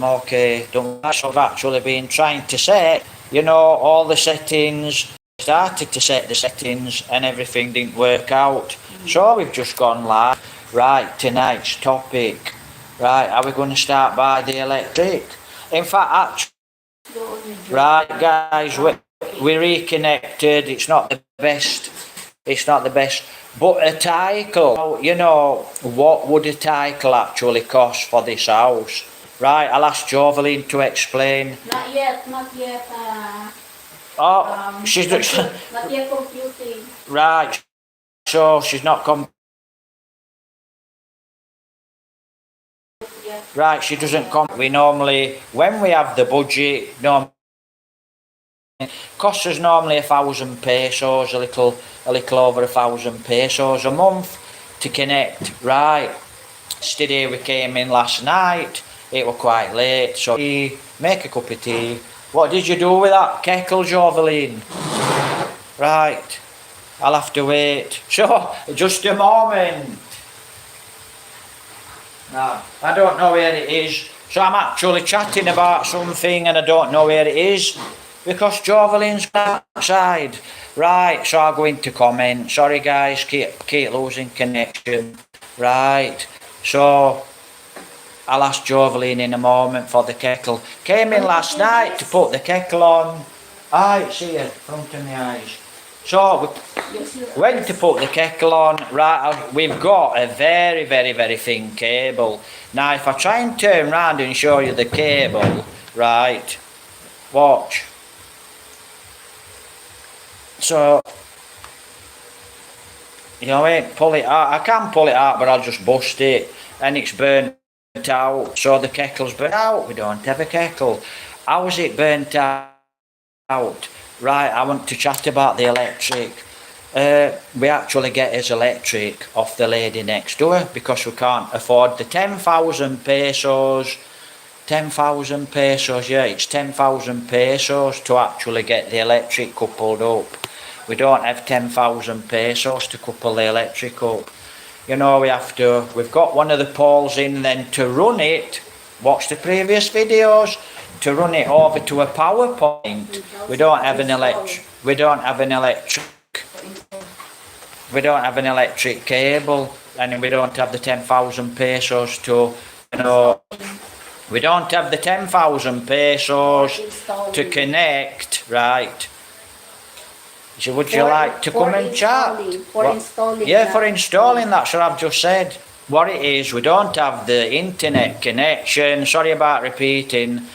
okay, done that. So I've actually been trying to set, all the settings. Started to set the settings and everything didn't work out. So we've just gone live. Right, tonight's topic. Right, are we going to start by the electric? In fact, right, guys, we reconnected. It's not the best. It's not the best. But a title, what would a title actually cost for this house? Right, I'll ask Jovelyn to explain. Not yet. She's not yet computing. Right, so she's not Right, she doesn't come. We normally, when we have the budget, costs us normally 1,000 pesos, a little over 1,000 pesos a month to connect. Right, yesterday we came in last night. It was quite late, so make a cup of tea. What did you do with that kettle, Jovelyn? Right, I'll have to wait. So, just a moment. No, I don't know where it is. So I'm actually chatting about something and I don't know where it is because Jovelyn's outside. Right, so I'll go into comment. Sorry guys, keep losing connection. Right, so I'll ask Jovelyn in a moment for the kettle. Came in last night to put the kettle on. It's here, front of my eyes. So we went to put the kettle on. Right, we've got a very, very, very thin cable. Now if I try and turn round and show you the cable, right, watch. So, pull it out. I can pull it out, but I'll just bust it. And it's burnt out. So the kettle's burnt out. We don't have a kettle. How is it burnt out? Right, I want to chat about the electric. We actually get his electric off the lady next door because we can't afford the 10,000 pesos. 10,000 pesos, yeah, it's 10,000 pesos to actually get the electric coupled up. We don't have 10,000 pesos to couple the electric up. We've got one of the poles in, then to run it, watch the previous videos, to run it over to a power point. We don't have an electric cable, and we don't have the 10,000 pesos to, we don't have the 10,000 pesos to connect, right? So would you like to come and chat? For installing. Yeah, for installing, that's what I've just said. What it is, we don't have the internet connection. Sorry about repeating.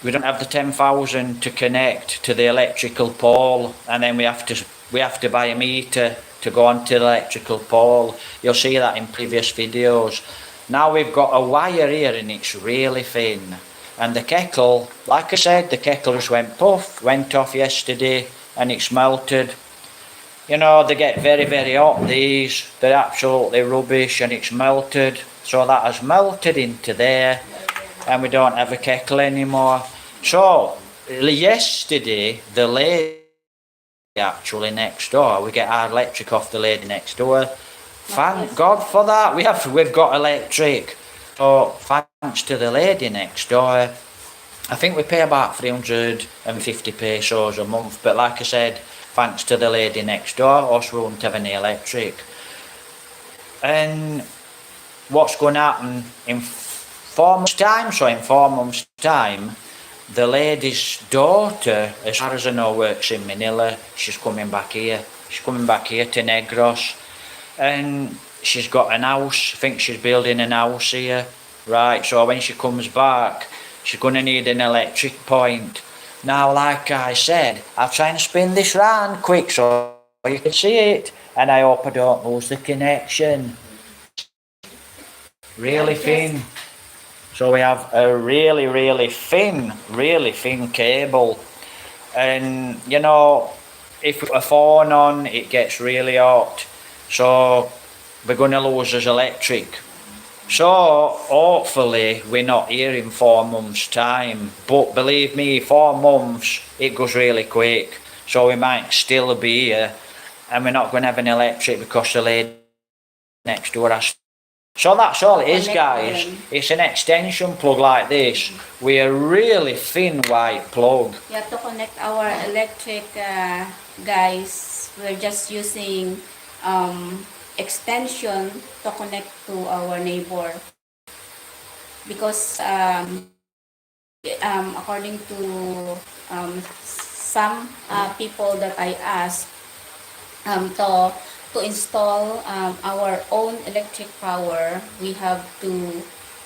We don't have the 10,000 to connect to the electrical pole, and then we have to buy a meter to go onto the electrical pole. You'll see that in previous videos. Now we've got a wire here and it's really thin. And the kettle, like I said, the kettle just went off yesterday and it's melted. They get very, very hot, these. They're absolutely rubbish and it's melted. So that has melted into there and we don't have a kettle anymore. So, yesterday, the lady actually next door, we get our electric off the lady next door. Thank God for that. We've got electric. So thanks to the lady next door. I think we pay about 350 pesos a month. But like I said, thanks to the lady next door, us we won't have any electric. And what's going to happen in 4 months' time? So in 4 months' time, the lady's daughter, as far as I know, works in Manila. She's coming back here. She's coming back here to Negros. And she's got an house. I think she's building an house here. Right, so when she comes back, she's going to need an electric point. Now, like I said, I'll try and spin this round quick so you can see it. And I hope I don't lose the connection. Really thin. So we have a really, really thin cable. And, if we put a phone on, it gets really hot. So we're going to lose his electric. So hopefully we're not here in 4 months' time. But believe me, 4 months, it goes really quick. So we might still be here. And we're not going to have an electric because the lady next door has So that's all it is, Connect guys. them. It's an extension plug like this with a really thin white plug. You have to connect our electric, guys. We're just using extension to connect to our neighbor. Because according to some people that I asked, to install our own electric power,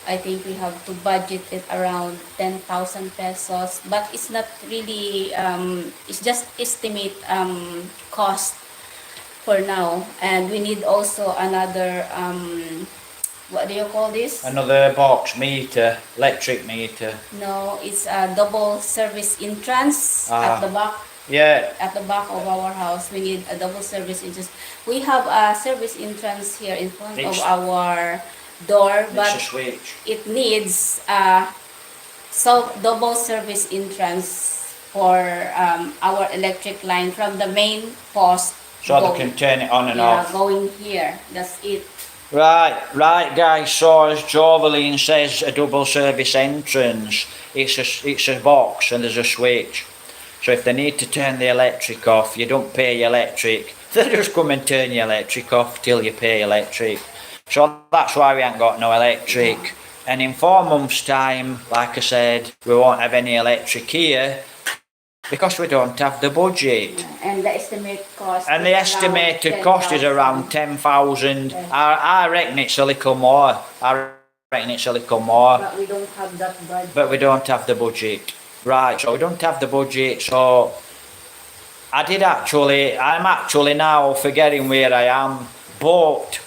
I think we have to budget it around 10,000 pesos, but it's not really, it's just estimate cost for now. And we need also another, what do you call this? Another box meter, electric meter. No, it's a double service entrance at the back. Yeah, At the back of our house. We need a double service entrance. We have a service entrance here in front of It's- our door, it's a but switch. it needs double service entrance for our electric line from the main post. So they can turn it on and yeah, off. going here. That's it. Right, guys. So as Joveline says, a double service entrance. It's a box and there's a switch. So if they need to turn the electric off, you don't pay electric. They just come and turn your electric off till you pay electric. So that's why we ain't got no electric. And in 4 months' time, like I said, we won't have any electric here because we don't have the budget. And the estimated cost. And the is around estimated cost is around 10,000. I reckon it's a little more. But we don't have that budget. But we don't have the budget. Right, so we don't have the budget, so I'm actually now forgetting where I am, but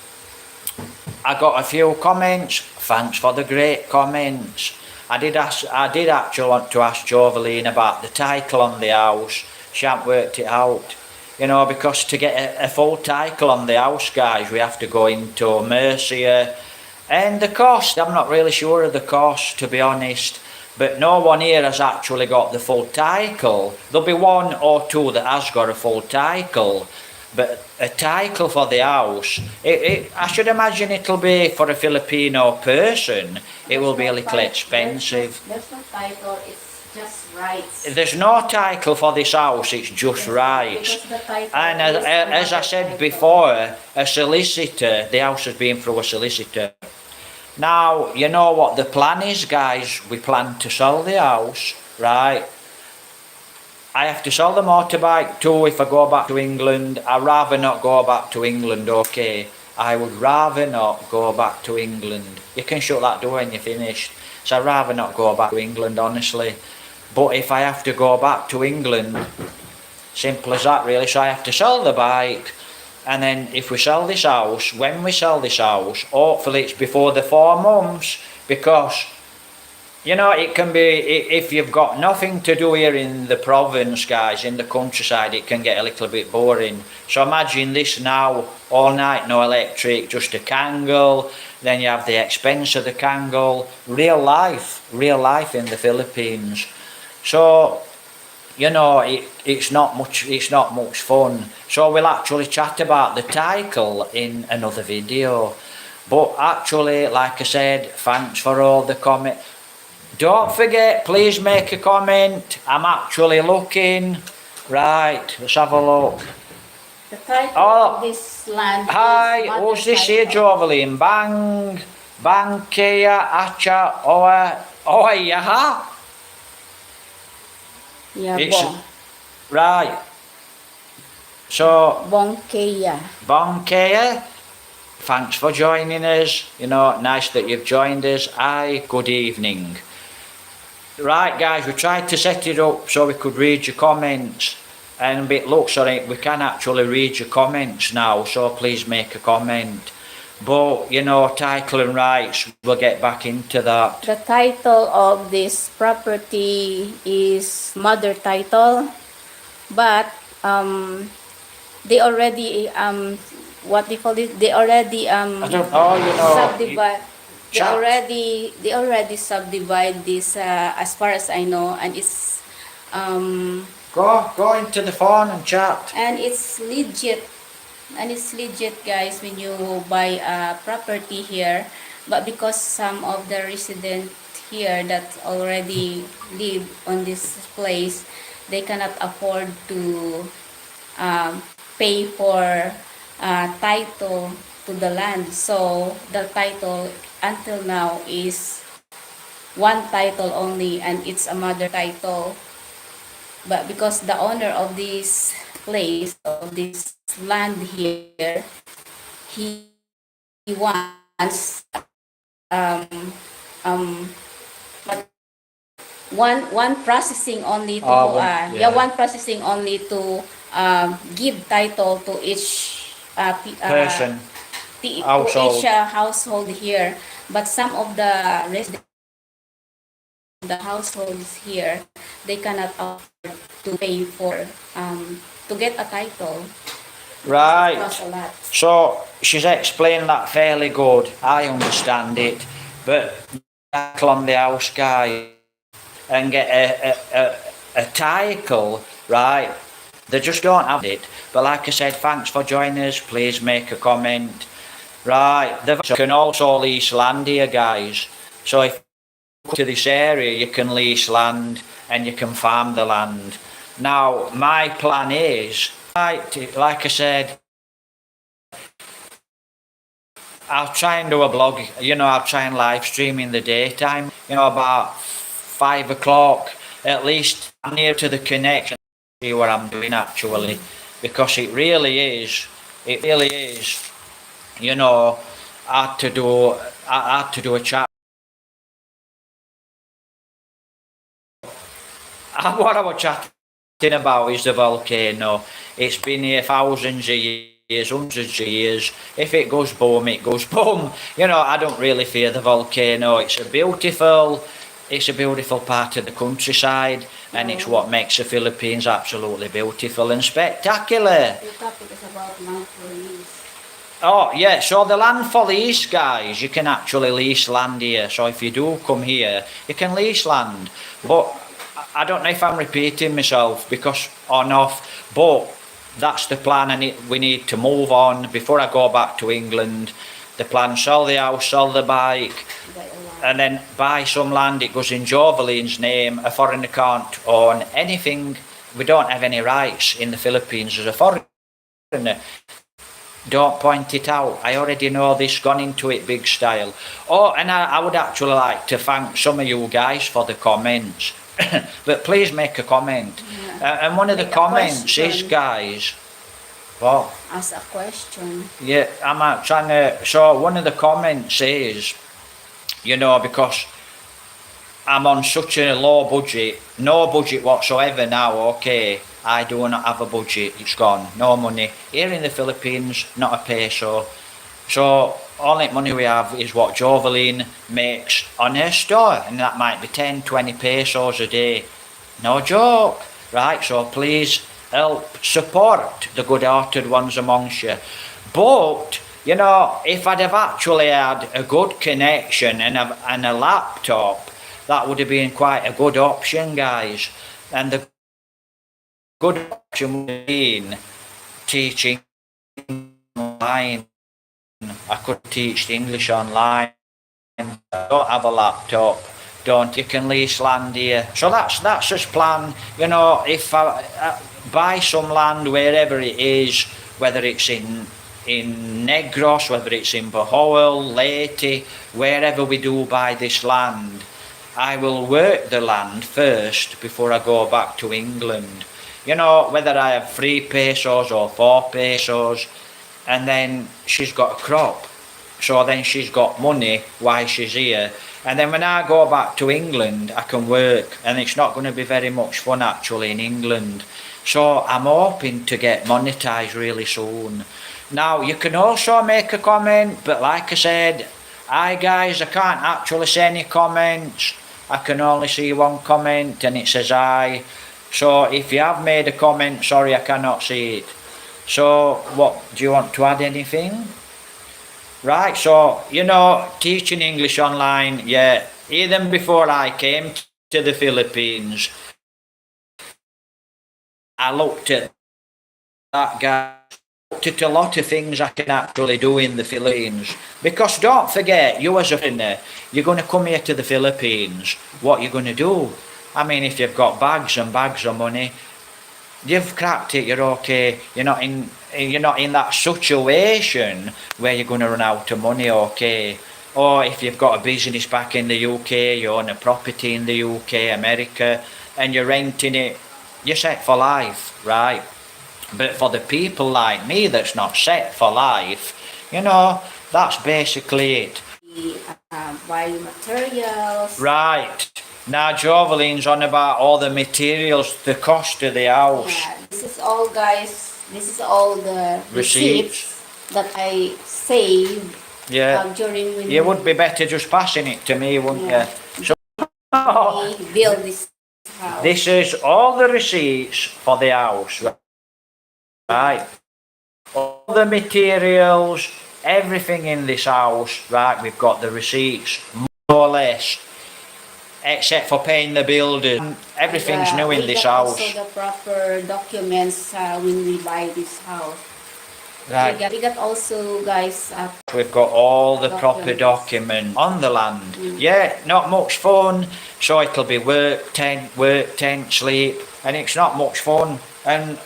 I got a few comments. Thanks for the great comments. I did actually want to ask Joveline about the title on the house. She hasn't worked it out. You know, because to get a full title on the house, guys, we have to go into Mercia. And the cost, I'm not really sure of the cost, to be honest. But no one here has actually got the full title. There'll be 1 or 2 that has got a full title. But a title for the house, I should imagine it'll be for a Filipino person. It will be a little expensive. There's no title, it's just rights. There's no title for this house, it's just rights. Because the title And is as I another said title. before, a solicitor, the house has been through a solicitor. Now, you know what the plan is, guys. We plan to sell the house, right? I have to sell the motorbike too if I go back to England. I'd rather not go back to England, okay? I would rather not go back to England. You can shut that door when you're finished. So I'd rather not go back to England, honestly. But if I have to go back to England, simple as that really. So I have to sell the bike. And then if we sell this house, when we sell this house, hopefully it's before the 4 months, because, you know, it can be, if you've got nothing to do here in the province, guys, in the countryside, it can get a little bit boring. So imagine this now, all night, no electric, just a candle, then you have the expense of the candle, real life in the Philippines. So, you know, it's not much fun. So we'll actually chat about the title in another video. But actually, like I said, thanks for all the comments. Don't forget, please make a comment. I'm actually looking. Right, let's have a look. The title Oh. of this land Hi, is mother who's this here, title. Joveline? Kea Acha Oa Yaha? Yeah, It's- Right. So, Bongkeya. Bonkea, thanks for joining us. You know, nice that you've joined us. Good evening. Right, guys, we tried to set it up so we could read your comments. And it looks like we can actually read your comments now, so please make a comment. But, you know, title and rights, we'll get back into that. The title of this property is mother title, but they already what they call it? They already I don't know, you know. subdivide. Chat. They already subdivide this as far as I know, and it's Go into the phone and chat. and it's legit and it's legit, guys, when you buy a property here. But because some of the resident here that already live on this place, they cannot afford to um, pay for title to the land. So the title until now is one title only, and it's a mother title. But because the owner of this place, of this land here, he wants um um but one processing only to Oh, one processing only to give title to each person, to each household. household here. But some of the residents, the households here, they cannot afford to pay for to get a title. Right. It costs a lot. So she's explained that fairly good. I understand it, but tackle on the house guy and get a title, right? They just don't have it. But like I said, thanks for joining us. Please make a comment. Right, they can also lease land here, guys. So if you go to this area, you can lease land and you can farm the land. Now, my plan is, like I said, I'll try and do a blog, I'll try and live stream in the daytime, about 5 o'clock, at least near to the connection, see what I'm doing actually, because it really is, I had to do a chat. What I was chatting about is the volcano. It's been here thousands of years, hundreds of years. If it goes boom, it goes boom. I don't really fear the volcano. It's a beautiful part of the countryside, and it's what makes the Philippines absolutely beautiful and spectacular. The topic is about Mount Release. Oh, yeah, so the land for lease, guys, you can actually lease land here. So if you do come here, you can lease land. But I don't know if I'm repeating myself because on off, but that's the plan. We need to move on before I go back to England. The plan: sell the house, sell the bike, and then buy some land. It goes in Joveline's name. A foreigner can't own anything. We don't have any rights in the Philippines as a foreigner. Don't point it out. I already know this, gone into it big style. Oh, and I would actually like to thank some of you guys for the comments. But please make a comment. Yeah. And one of the Make a comments is, question. guys, well, Ask a question. yeah, I'm trying to. So one of the comments is, because I'm on such a low budget, no budget whatsoever now, okay, I do not have a budget, it's gone, no money. Here in the Philippines, not a peso. So only money we have is what Joveline makes on her store, and that might be 10, 20 pesos a day. No joke, right? So please help support the good-hearted ones amongst you. But, if I'd have actually had a good connection and a laptop, that would have been quite a good option, guys. And the good option would have been teaching online. I could teach English online. I don't have a laptop. You can lease land here. So that's just plan. If I buy some land wherever it is, whether it's in Negros, whether it's in Bohol, Leyte, wherever we do buy this land, I will work the land first before I go back to England. Whether I have 3 pesos or 4 pesos, and then she's got a crop. So then she's got money while she's here. And then when I go back to England, I can work, and it's not going to be very much fun actually in England. So I'm hoping to get monetized really soon. Now, you can also make a comment, but like I said, hi guys, I can't actually see any comments. I can only see one comment and it says hi. So if you have made a comment, sorry I cannot see it. So what, do you want to add anything? Right, so teaching English online, yeah, even before I came to the Philippines, I looked at that guy at a lot of things I can actually do in the Philippines. Because don't forget, you as a foreigner, you're going to come here to the Philippines. What are you going to do? I mean, if you've got bags and bags of money, you've cracked it. You're okay. You're not in that situation where you're going to run out of money. Okay. Or if you've got a business back in the UK, you own a property in the UK, America, and you're renting it, you're set for life, right? But for the people like me that's not set for life, that's basically it. The biomaterials. Right. Now Joveline's on about all the materials, the cost of the house. Yeah, this is all, guys. This is all the receipts that I saved during when You would be better just passing it to me, wouldn't you? So we build this house. this is all the receipts for the house, right? All the materials, everything in this house, right? We've got the receipts, more or less, except for paying the builder. Everything's new in this house. Also the proper documents when we buy this house. Right. We got also, guys. We've got all the proper documents on the land. Yeah, not much fun. So it'll be work, tent, sleep, and it's not much fun. And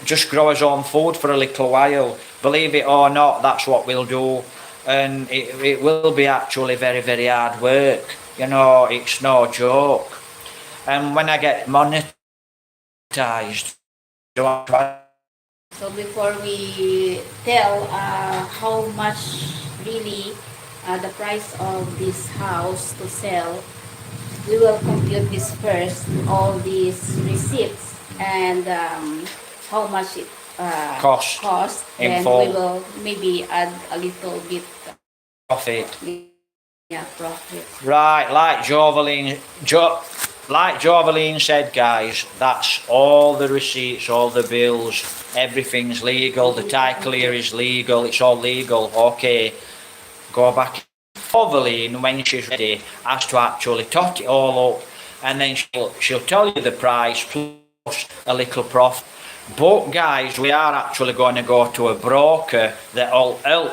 just grow his own food for a little while. Believe it or not, that's what we'll do. And it will be actually very, very hard work. It's no joke. And when I get monetized, so before we tell how much really the price of this house to sell, we will compute this first, all these receipts and how much it cost. Then we will maybe add a little bit profit. Yeah, profit. Right, like Joveline said, guys, that's all the receipts, all the bills, everything's legal. The title here is legal. It's all legal. Okay, go back. Joveline, when she's ready, has to actually tot it all up, and then she'll tell you the price plus a little profit. But guys, we are actually going to go to a broker that'll help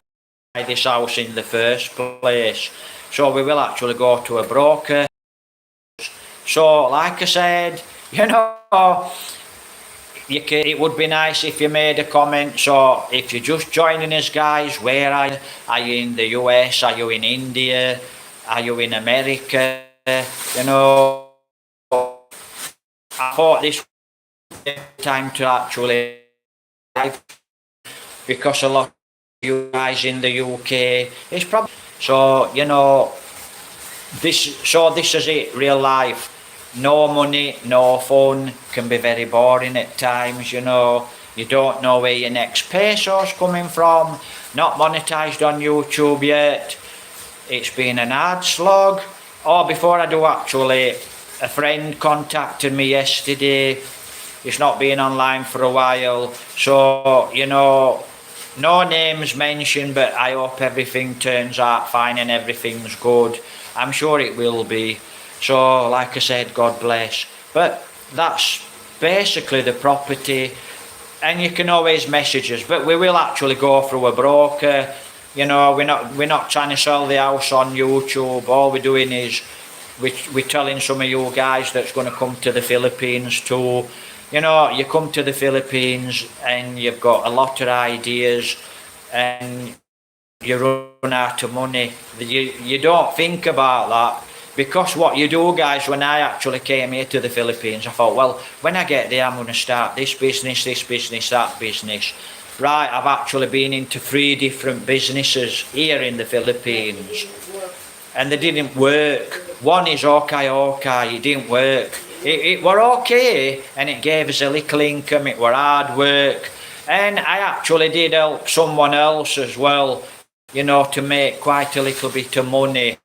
buy this house in the first place. So we will actually go to a broker. So like I said, it would be nice if you made a comment. So if you're just joining us, guys, where are you? Are you in the US? Are you in India? Are you in America? I thought this time to actually, because a lot of you guys in the UK, it's probably so. This is it. Real life, no money, no fun, can be very boring at times. You don't know where your next peso's coming from. Not monetized on YouTube yet. It's been an hard slog. Before I do, actually, a friend contacted me yesterday. He's not been online for a while, so no names mentioned, but I hope everything turns out fine and everything's good. I'm sure it will be. So like I said, God bless. But that's basically the property, and you can always message us, but we will actually go through a broker. We're not trying to sell the house on YouTube. All we're doing is we're telling some of you guys that's going to come to the Philippines too. You come to the Philippines and you've got a lot of ideas and you run out of money. You don't think about that, because what you do, guys, when I actually came here to the Philippines, I thought, well, when I get there, I'm going to start this business, that business. Right, I've actually been into 3 different businesses here in the Philippines, and they didn't work. One is okay, it didn't work. It were okay, and it gave us a little income. It were hard work, and I actually did help someone else as well, to make quite a little bit of money.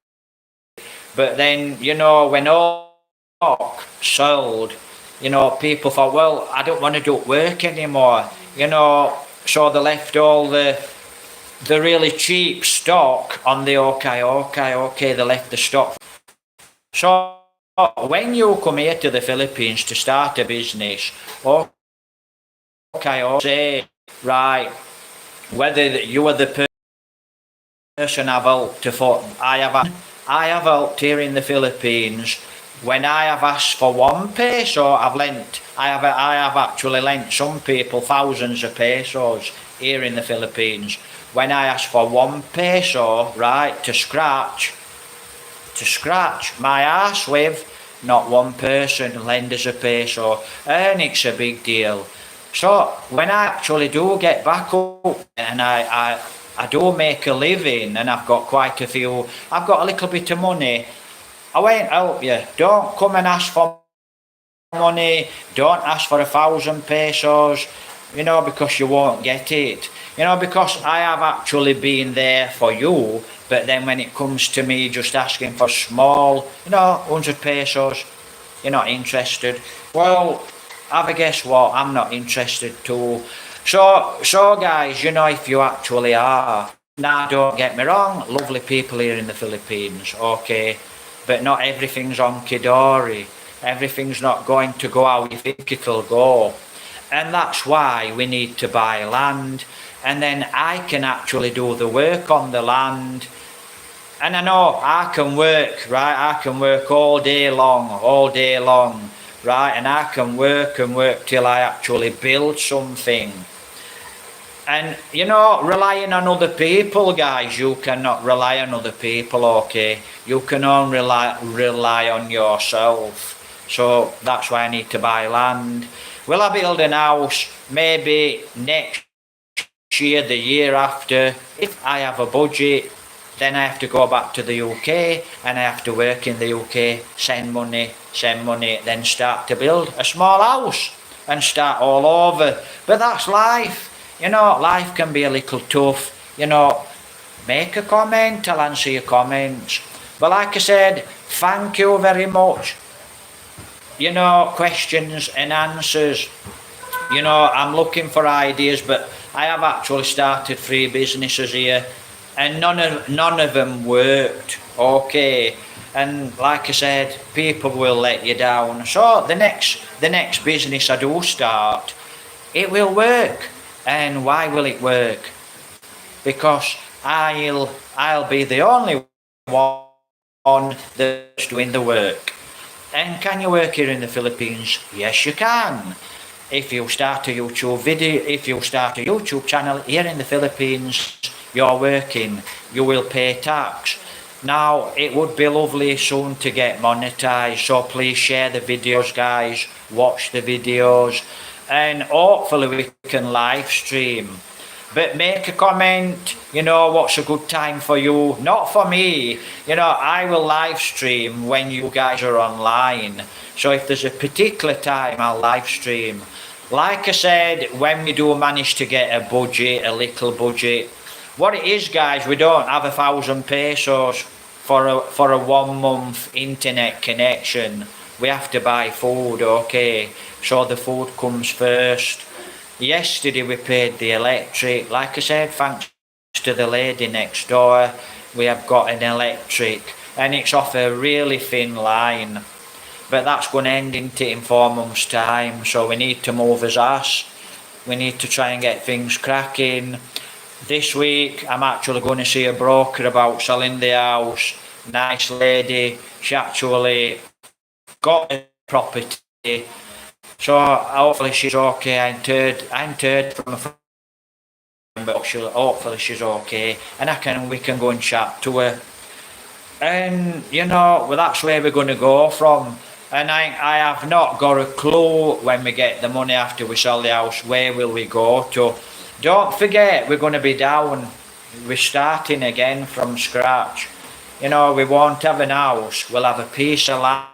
But then, when all sold, people thought, well, I don't want to do work anymore, so they left all the really cheap stock on the okay, they left the stock. So when you come here to the Philippines to start a business, say, right, whether you are the person I've helped to I have helped here in the Philippines when I have asked for 1 peso. I have actually lent some people thousands of pesos here in the Philippines. When I ask for 1 peso, right, to scratch my ass with, not one person lend us a peso, and it's a big deal. So when I actually do get back up and I do make a living and I've got a little bit of money, I won't help you. Don't come and ask for money, don't ask for 1,000 pesos, because you won't get it. Because I have actually been there for you, but then when it comes to me just asking for small, 100 pesos, you're not interested. Well, have a guess what? I'm not interested too. So guys, if you actually are, now don't get me wrong, lovely people here in the Philippines, okay, but not everything's hunky-dory. Everything's not going to go how you think it'll go. And that's why we need to buy land, and then I can actually do the work on the land. And I know I can work, right? I can work all day long, right? And I can work and work till I actually build something. And relying on other people, guys, you cannot rely on other people, okay? You can only rely on yourself. So that's why I need to buy land. Will I build an house? Maybe next year, the year after. If I have a budget, then I have to go back to the UK and I have to work in the UK, send money, then start to build a small house and start all over. But that's life. Life can be a little tough. Make a comment, I'll answer your comments. But like I said, thank you very much. Questions and answers. I'm looking for ideas, but I have actually started 3 businesses here, and none of them worked, okay. And like I said, people will let you down. So the next business I do start, it will work. And why will it work? Because I'll be the only one that's doing the work. And can you work here in the Philippines? Yes, you can. If you start a YouTube channel here in the Philippines, you're working, you will pay tax. Now, it would be lovely soon to get monetized, so please share the videos, guys, watch the videos, and hopefully we can live stream. But make a comment, what's a good time for you, not for me. I will live stream when you guys are online. So if there's a particular time, I'll live stream. Like I said, when we do manage to get a little budget, what it is, guys, we don't have 1,000 pesos for a 1 month internet connection. We have to buy food, okay? So the food comes first. Yesterday we paid the electric. Like I said, thanks to the lady next door, we have got an electric, and it's off a really thin line. But that's going to end in 4 months' time, so we need to move his ass. We need to try and get things cracking. This week I'm actually going to see a broker about selling the house. Nice lady, she actually got the property. So hopefully she's okay. I'm third from a friend, but hopefully she's okay, and we can go and chat to her. And that's where we're going to go from. And I have not got a clue when we get the money after we sell the house, where will we go to. Don't forget, we're going to be down. We're starting again from scratch. We won't have an house, we'll have a piece of land.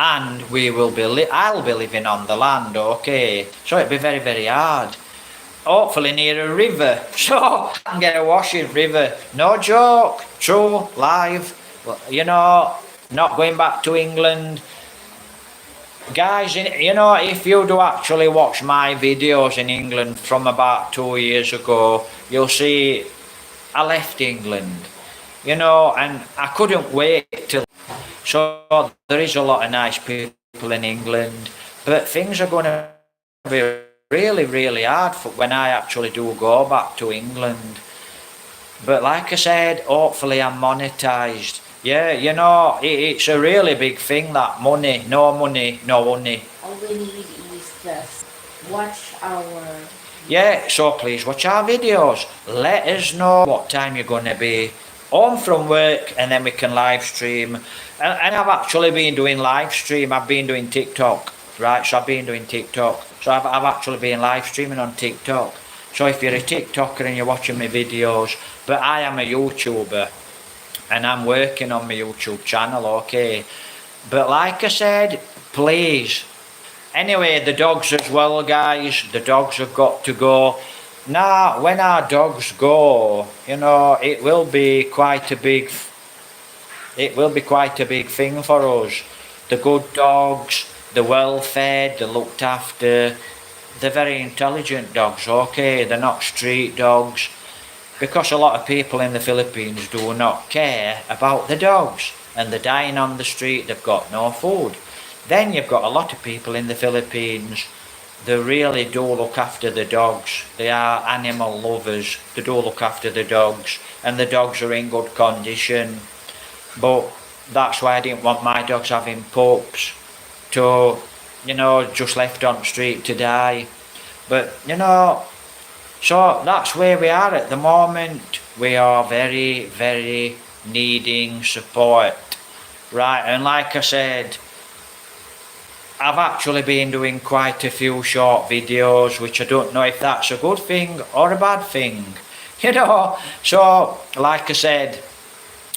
And I'll be living on the land, okay? So it'll be very, very hard. Hopefully near a river, so I can get a washing river. No joke, true, live. Not going back to England. Guys, if you do actually watch my videos in England from about 2 years ago, you'll see I left England, and I couldn't wait till. So there is a lot of nice people in England, but things are going to be really, really hard for when I actually do go back to England. But like I said, hopefully I'm monetized. Yeah, you know, it's a really big thing, that money, no money. All we need is just watch our Yeah, so please watch our videos. Let us know what time you're going to be home from work, and then we can live stream. And I've actually been doing live stream. I've been doing TikTok, right? So I've been doing TikTok. So I've actually been live streaming on TikTok. So if you're a TikToker and you're watching my videos, but I am a YouTuber and I'm working on my YouTube channel, okay? But like I said, please. Anyway, the dogs as well, guys. The dogs have got to go. Now, when our dogs go, you know, it will be quite a big thing for us. The good dogs, the well fed, the looked after, they're very intelligent dogs, okay? They're not street dogs. Because a lot of people in the Philippines do not care about the dogs, and they're dying on the street, they've got no food. Then you've got a lot of people in the Philippines, they really do look after the dogs. They are animal lovers, they do look after the dogs, and the dogs are in good condition. But that's why I didn't want my dogs having pups to, you know, just left on the street to die. But, you know, so that's where we are at the moment. We are very, very needing support. Right, and like I said, I've actually been doing quite a few short videos, which I don't know if that's a good thing or a bad thing. You know, so like I said,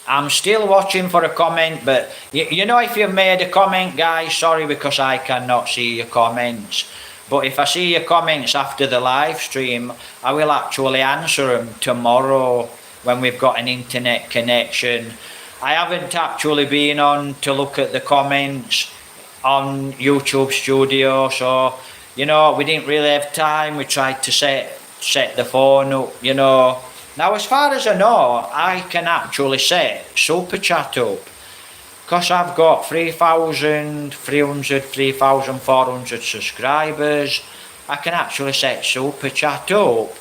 I'm still watching for a comment, but you know, if you've made a comment, guys, sorry because I cannot see your comments. But if I see your comments after the live stream, I will actually answer them tomorrow when we've got an internet connection. I haven't actually been on to look at the comments on YouTube Studio, so, you know, we didn't really have time. We tried to set the phone up, you know. Now, as far as I know, I can actually set Super Chat up. Because I've got 3,300, 3,400 subscribers, I can actually set Super Chat up,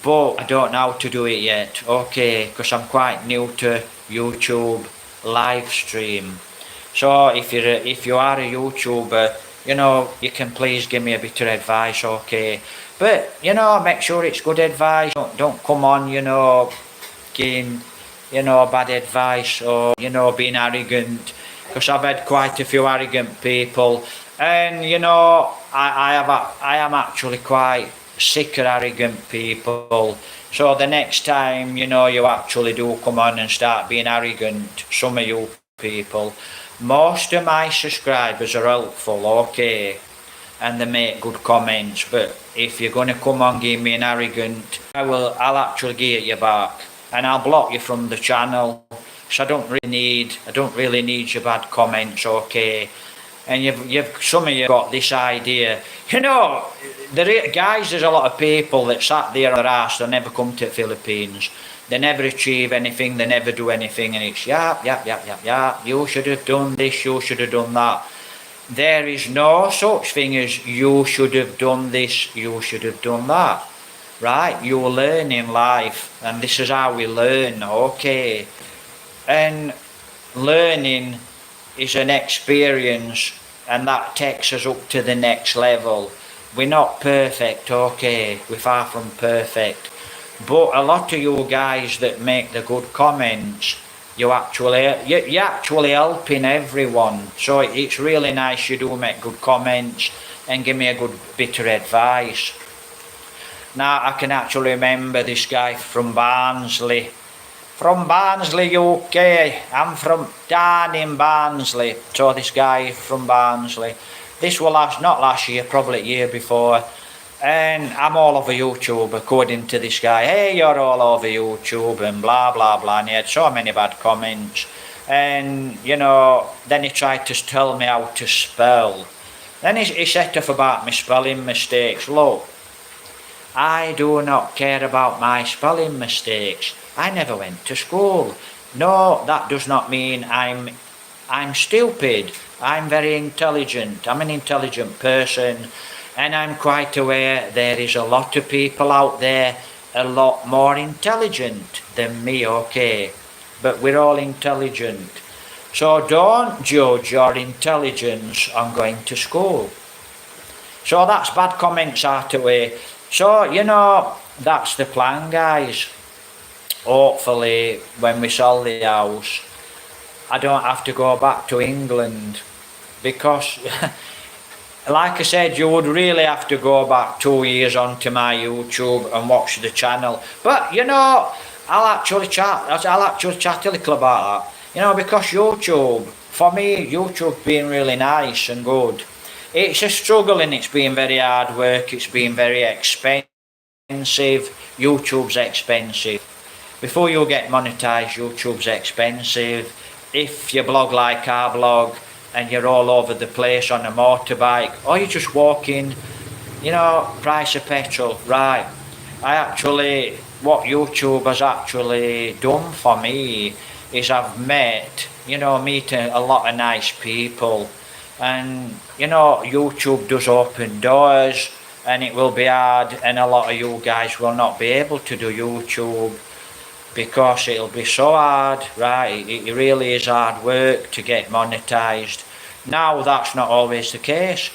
but I don't know how to do it yet, okay, because I'm quite new to YouTube live stream. So if you are a YouTuber, you know, you can please give me a bit of advice, okay. But, you know, make sure it's good advice. Don't come on, you know, giving, you know, bad advice or, you know, being arrogant. Because I've had quite a few arrogant people. And, you know, I am actually quite sick of arrogant people. So the next time, you know, you actually do come on and start being arrogant, some of you people, most of my subscribers are helpful, okay, and they make good comments. But if you're going to come on give me an arrogant, I'll actually get you back, and I'll block you from the channel. So I don't really need your bad comments, okay. And some of you got this idea, you know, guys, there's a lot of people that sat there on their arse, they never come to the Philippines. They never achieve anything, they never do anything, and it's yeah, you should have done this, you should have done that. There is no such thing as you should have done this, you should have done that. Right? You learn in life, and this is how we learn, okay? And learning is an experience, and that takes us up to the next level. We're not perfect, okay? We're far from perfect. But a lot of you guys that make the good comments, you're actually helping everyone. So it's really nice you do make good comments and give me a good bit of advice. Now I can actually remember this guy from Barnsley. From Barnsley, UK. I'm from down in Barnsley. So this guy from Barnsley. This was not last year, probably the year before. And I'm all over YouTube according to this guy. Hey, you're all over YouTube and blah, blah, blah. And he had so many bad comments. And, you know, then he tried to tell me how to spell. Then he said stuff about my spelling mistakes. Look, I do not care about my spelling mistakes. I never went to school. No, that does not mean I'm stupid. I'm very intelligent. I'm an intelligent person. And I'm quite aware there is a lot of people out there a lot more intelligent than me, okay? But we're all intelligent. So don't judge your intelligence on going to school. So that's bad comments out of the way. So, that's the plan, guys. Hopefully, when we sell the house, I don't have to go back to England because, like I said, you would really have to go back 2 years onto my YouTube and watch the channel. But I'll actually chat a little about that. Because YouTube, for me, YouTube being really nice and good. It's a struggle and it's been very hard work. It's been very expensive. YouTube's expensive. Before you get monetized, YouTube's expensive. If you blog like our blog and you're all over the place on a motorbike, or you're just walking, price of petrol, right? What YouTube has actually done for me is I've meeting a lot of nice people. And, YouTube does open doors and it will be hard and a lot of you guys will not be able to do YouTube because it'll be so hard, right? It really is hard work to get monetized. Now that's not always the case.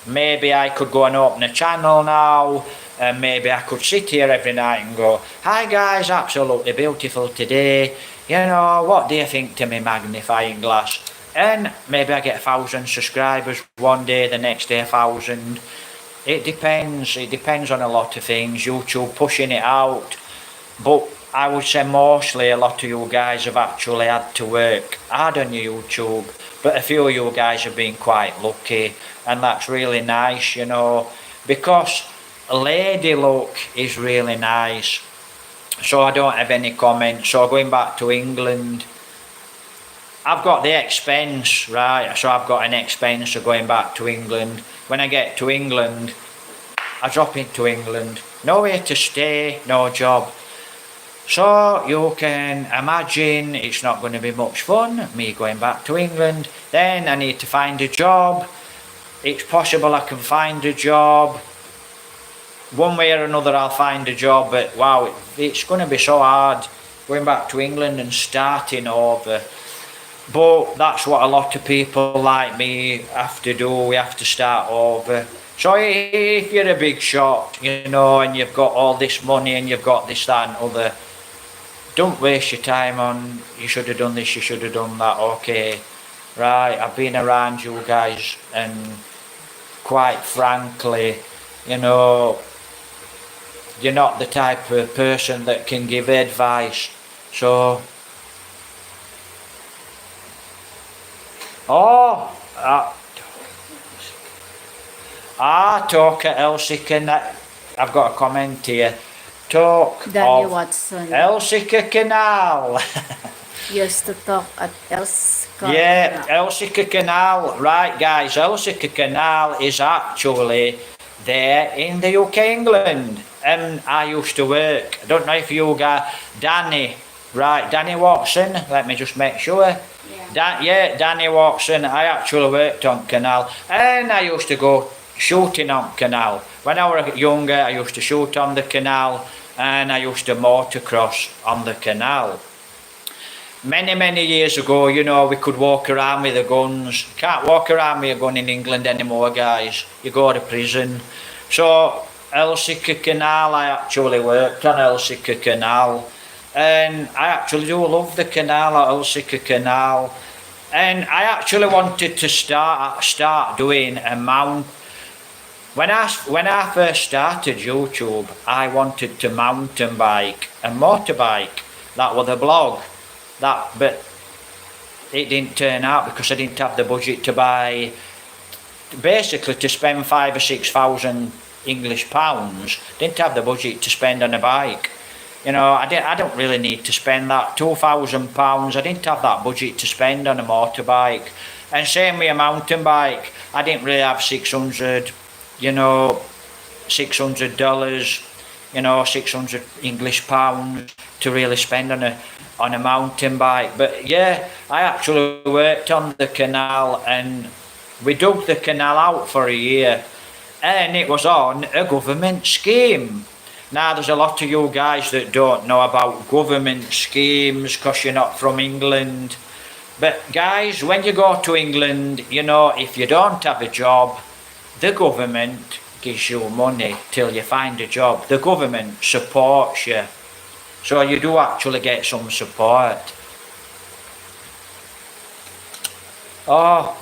Maybe I could go and open a channel now and maybe I could sit here every night and go, hi guys, absolutely beautiful today. What do you think to me magnifying glass? And maybe I get 1,000 subscribers one day, the next day 1,000. It depends on a lot of things. YouTube pushing it out. But I would say mostly a lot of you guys have actually had to work hard on your YouTube. But a few of you guys have been quite lucky. And that's really nice, because lady look is really nice. So I don't have any comments. So going back to England, I've got the expense, right? So I've got an expense of going back to England. When I get to England, I drop into England. Nowhere to stay, no job. So you can imagine it's not going to be much fun, me going back to England. Then I need to find a job. It's possible I can find a job. One way or another I'll find a job, but wow, it's going to be so hard going back to England and starting over. But that's what a lot of people like me have to do. We have to start over. So if you're a big shot, and you've got all this money and you've got this, that and other, don't waste your time on, you should have done this, you should have done that, okay. Right, I've been around you guys and quite frankly, you're not the type of person that can give advice. So, talk at Elsika. I've got a comment here. Talk Danny of Watson Elsika Canal. used to talk at Elsika. Yeah, Elsika Canal. Right, guys, Elsika Canal is actually there in the UK, England. And I used to work. I don't know if you got Danny. Right, Danny Watson. Let me just make sure. Danny Watson. I actually worked on Canal, and I used to go shooting on Canal. When I was younger, I used to shoot on the Canal, and I used to motocross on the Canal. Many years ago, we could walk around with the guns. Can't walk around with a gun in England anymore, guys. You go to prison. So Elsika Canal, I actually worked on Elsika Canal. And I actually do love the canal at Elsika Canal. And I actually wanted to start doing a mount. When I first started YouTube, I wanted to mountain bike and motorbike. That was the blog. But it didn't turn out because I didn't have the budget to buy. Basically, to spend 5,000 or 6,000 English pounds. Didn't have the budget to spend on a bike. I don't really need to spend that £2,000. I didn't have that budget to spend on a motorbike. And same with a mountain bike. I didn't really have $600, $600 English pounds to really spend on a mountain bike. But yeah, I actually worked on the canal and we dug the canal out for a year. and it was on a government scheme. Now, there's a lot of you guys that don't know about government schemes because you're not from England. But guys, when you go to England, you know, if you don't have a job, the government gives you money till you find a job. The government supports you. So you do actually get some support. Oh,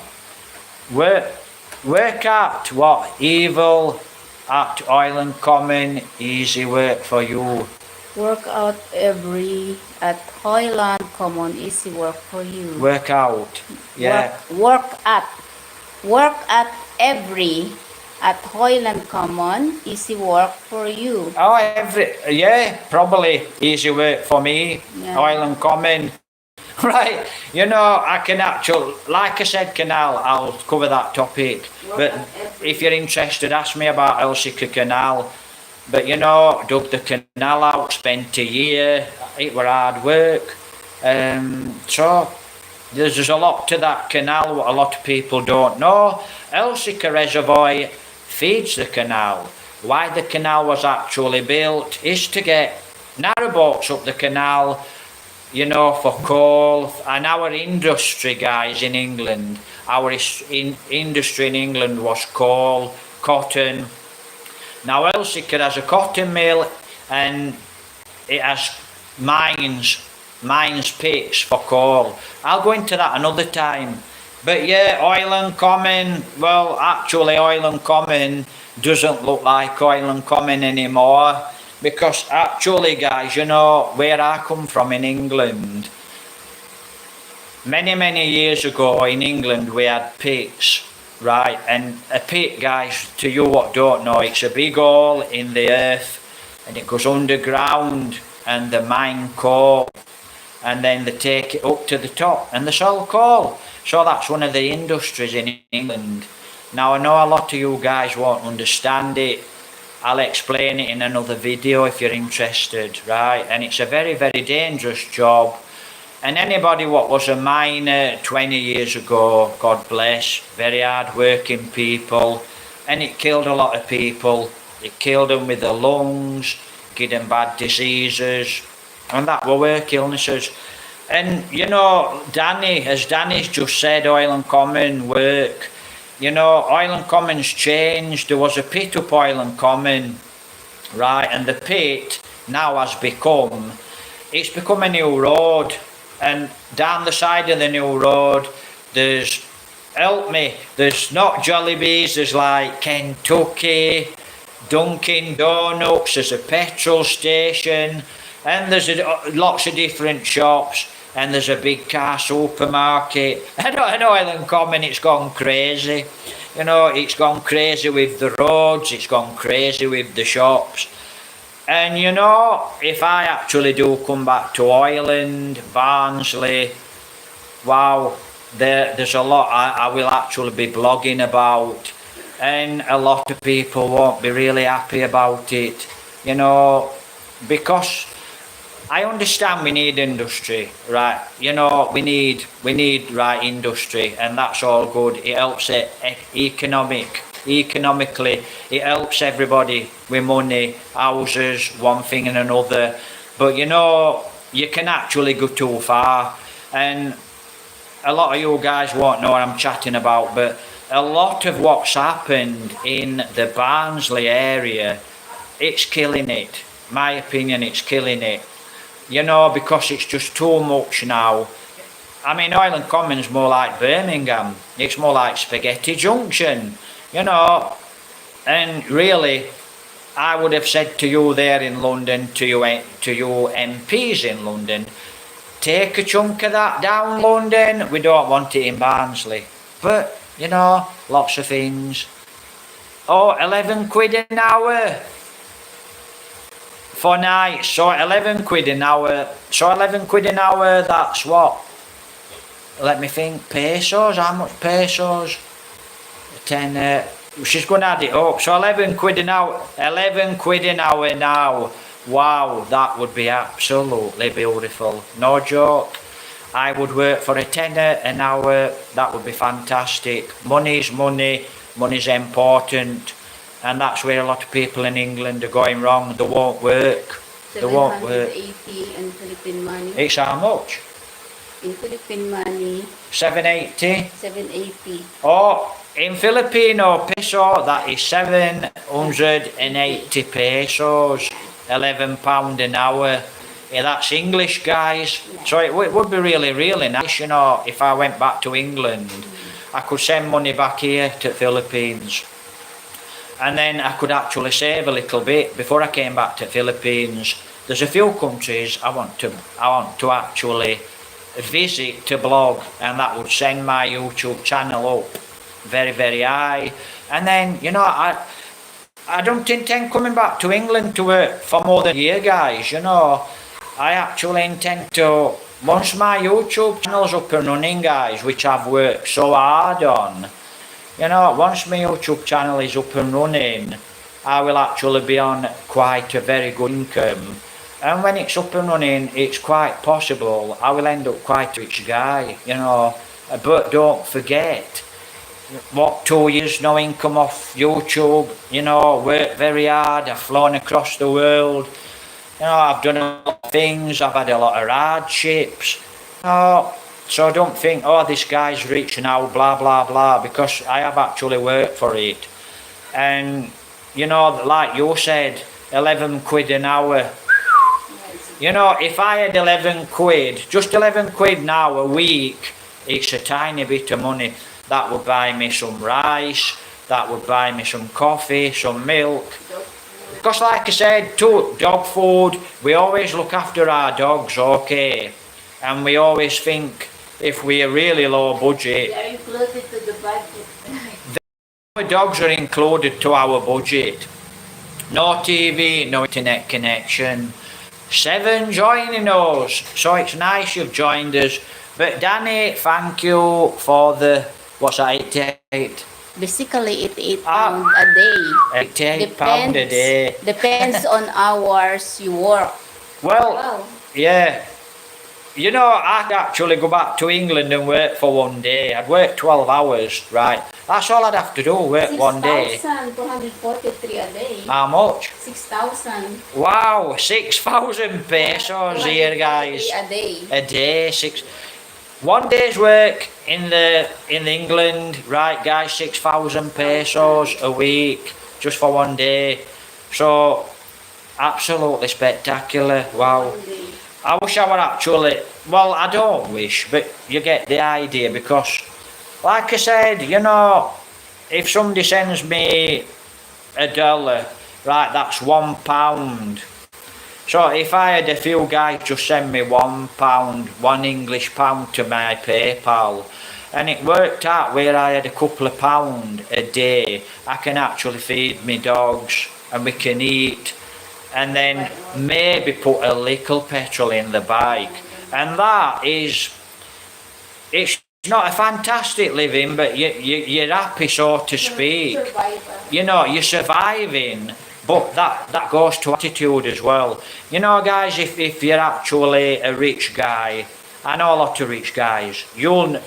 work out what evil at Island Common, easy work for you. Work out every at Hoyland Common, easy work for you. Work out, yeah. Work at every at Hoyland Common, easy work for you. Oh, yeah, probably easy work for me, Yeah. Island Common. Right, you know, I can actually, like I said, Canal, I'll cover that topic. But if you're interested, ask me about Elsica Canal. But you know, dug the canal out, spent a year, it were hard work. So, there's a lot to that canal, what a lot of people don't know. Elsica Reservoir feeds the canal. Why the canal was actually built is to get narrowboats up the canal, you know, for coal. And our industry, guys, in England, our industry in England was coal, cotton. Now Elsica has a cotton mill and it has mines pits for coal. I'll go into that another time. But yeah, Island Common, well actually Island Common doesn't look like Island Common anymore. Because actually, guys, you know, where I come from in England, many years ago in England we had pits, right? And a pit, guys, to you what don't know, it's a big hole in the earth and it goes underground and they mine coal and then they take it up to the top and they sell coal. So that's one of the industries in England. Now I know a lot of you guys won't understand it. I'll explain it in another video if you're interested, right? And it's a very dangerous job. And anybody what was a miner 20 years ago, God bless, very hard working people. And it killed a lot of people. It killed them with their lungs, gave them bad diseases. And that were work illnesses. And you know, as Danny's just said, Island Common work. You know, Island Common's changed. There was a pit up Island Common, right? And the pit now has become a new road. And down the side of the new road, there's not Jollibees, there's like Kentucky, Dunkin' Donuts, there's a petrol station, and there's lots of different shops. And there's a big car supermarket. I know Island Common, it's gone crazy. You know, it's gone crazy with the roads, it's gone crazy with the shops. And you know, if I actually do come back to Ireland, Barnsley, wow, there's a lot I will actually be blogging about. And a lot of people won't be really happy about it. You know, because I understand we need industry, right? You know, we need right industry, and that's all good. It helps it economically. It helps everybody with money, houses, one thing and another. But you know, you can actually go too far, and a lot of you guys won't know what I'm chatting about. But a lot of what's happened in the Barnsley area, it's killing it. My opinion, it's killing it. You know, because it's just too much now. I mean, Island Common's more like Birmingham. It's more like Spaghetti Junction, you know. And really, I would have said to you there in London, to you MPs in London, take a chunk of that down London. We don't want it in Barnsley. But, you know, lots of things. Oh, 11 quid an hour. For nights, so 11 quid an hour. So 11 quid an hour, that's what? Let me think, pesos, how much pesos? 10, she's going to add it up. So 11 quid an hour, 11 quid an hour now. Wow, that would be absolutely beautiful. No joke. I would work for a tenner an hour, that would be fantastic. Money's money, money's important. and that's where a lot of people in England are going wrong. They won't work. They won't work. 780 in Philippine money. It's how much? In Philippine money, 780. 780. Oh, in Filipino peso, that is 780 pesos, £11 an hour. Yeah, that's English, guys. So it would be really, really nice, you know, if I went back to England, I could send money back here to the Philippines. And then I could actually save a little bit before I came back to the Philippines. There's a few countries I want to actually visit to blog, and that would send my YouTube channel up very, very high. And then, you know, I don't intend coming back to England to work for more than a year, guys. You know, I actually intend to, once my YouTube channel's up and running, guys, which I've worked so hard on, you know, once my YouTube channel is up and running, I will actually be on quite a very good income. And when it's up and running, it's quite possible I will end up quite a rich guy, you know. But don't forget, what, 2 years no income off YouTube, you know, worked very hard, I've flown across the world, you know, I've done a lot of things, I've had a lot of hardships, you know, so don't think, oh, this guy's rich now, blah, blah, blah, because I have actually worked for it. And, you know, like you said, 11 quid an hour. You know, if I had 11 quid, just 11 quid now a week, it's a tiny bit of money. That would buy me some rice, that would buy me some coffee, some milk. Because like I said, too, dog food, we always look after our dogs, okay? And we always think, if we're really low budget, They are included to the budget. the dogs are included to our budget. No TV, no internet connection. 7 joining us, so it's nice you've joined us. But Danny, thank you for the, what's that, 88? Basically, £88 Ah. a day. £88 a day. Depends on hours you work. Well, Wow. yeah. You know, I'd actually go back to England and work for one day. I'd work 12 hours, right? That's all I'd have to do, work one day. 6,243 a day. How much? 6,000. Wow, 6,000 pesos here, guys. A day. A day, 1 day's work in England, right, guys? 6,000 pesos a week just for 1 day. So absolutely spectacular. Wow. One day. I wish I were actually, well, I don't wish, but you get the idea, because like I said, you know, if somebody sends me $1, right, that's £1. So if I had a few guys just send me £1, £1 English pound to my PayPal, and it worked out where I had a couple of pound a day, I can actually feed me dogs and we can eat, and then maybe put a little petrol in the bike. And that is, it's not a fantastic living, but you're happy, so to speak. Survivor. You know, you're surviving, but that goes to attitude as well. You know, guys, if you're actually a rich guy, I know a lot of rich guys. You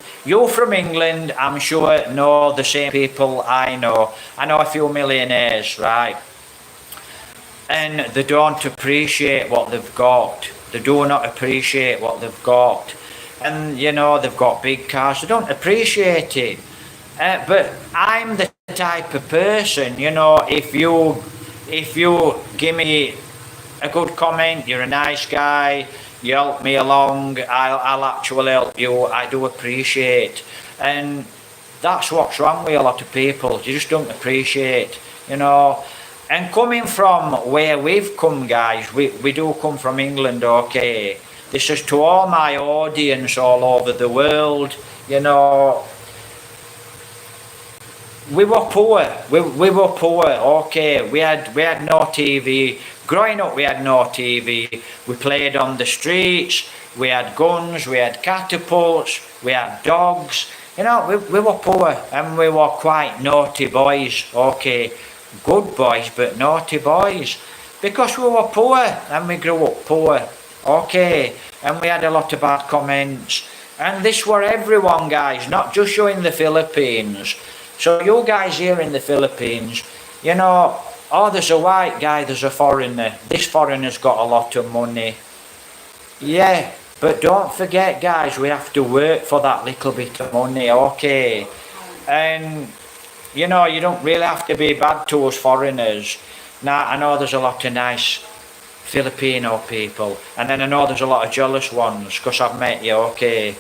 from England, I'm sure, know the same people I know. I know a few millionaires, right? And they don't appreciate what they've got. They do not appreciate what they've got. And, you know, they've got big cars. They don't appreciate it. But I'm the type of person, you know, if you give me a good comment, you're a nice guy, you help me along, I'll actually help you. I do appreciate. And that's what's wrong with a lot of people. You just don't appreciate, you know. And coming from where we've come, guys, we do come from England, okay. This is to all my audience all over the world, you know. We were poor. We were poor, okay. We had no TV. Growing up, we had no TV. We played on the streets. We had guns. We had catapults. We had dogs. You know, we were poor, and we were quite naughty boys, okay. Good boys, but naughty boys, because we were poor and we grew up poor, okay. And we had a lot of bad comments, and this were everyone, guys, not just you in the Philippines. So you guys here in the Philippines, You know, oh, there's a white guy, there's a foreigner. This foreigner's got a lot of money. Yeah, but don't forget, guys, we have to work for that little bit of money, okay? And, you know, you don't really have to be bad to us foreigners. Now, I know there's a lot of nice Filipino people, and then I know there's a lot of jealous ones, because I've met you, okay?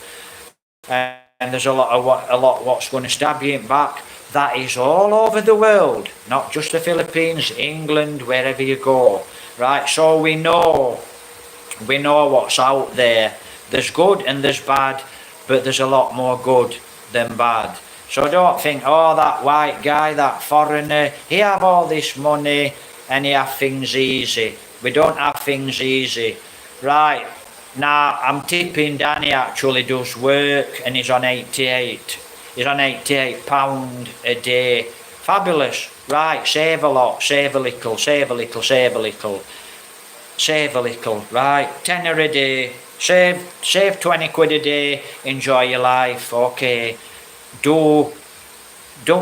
And there's a lot what's going to stab you in back. That is all over the world, not just the Philippines, England, wherever you go, right? So we know what's out there. There's good and there's bad, but there's a lot more good than bad. So don't think, oh, that white guy, that foreigner, he have all this money and he have things easy. We don't have things easy. Right, now I'm tipping Danny actually does work and he's on 88. He's on £88 a day. Fabulous. Right, save a lot, save a little, save a little, save a little. Save a little, right? Tenner a day. Save 20 quid a day. Enjoy your life, okay? Don't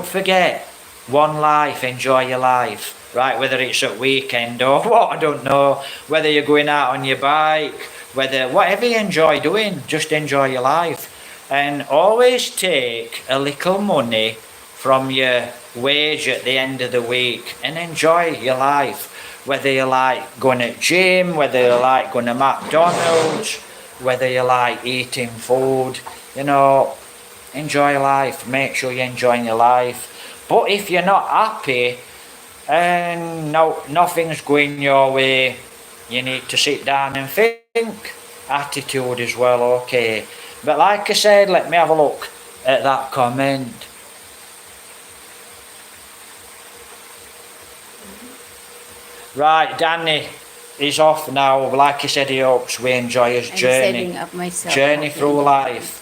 forget, one life, enjoy your life, right? Whether it's at weekend or what, I don't know. Whether you're going out on your bike, whatever you enjoy doing, just enjoy your life. And always take a little money from your wage at the end of the week and enjoy your life. Whether you like going to gym, whether you like going to McDonald's, whether you like eating food, you know, enjoy life. Make sure you're enjoying your life. But if you're not happy and nothing's going your way, you need to sit down and think. Attitude as well, okay. But like I said, let me have a look at that comment. Right, Danny is off now. Like I said, he hopes we enjoy his journey. Journey through life.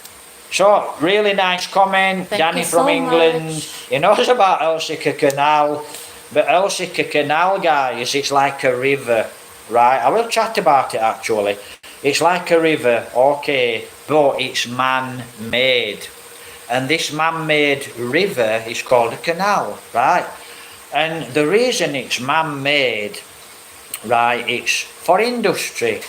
So, really nice comment. Thank Danny you from so England. much. He knows about Elsica Canal. But Elsica Canal, guys, it's like a river. Right, I will chat about it actually. It's like a river, okay, but it's man-made. And this man-made river is called a canal, right? And the reason it's man-made, right, it's for industry.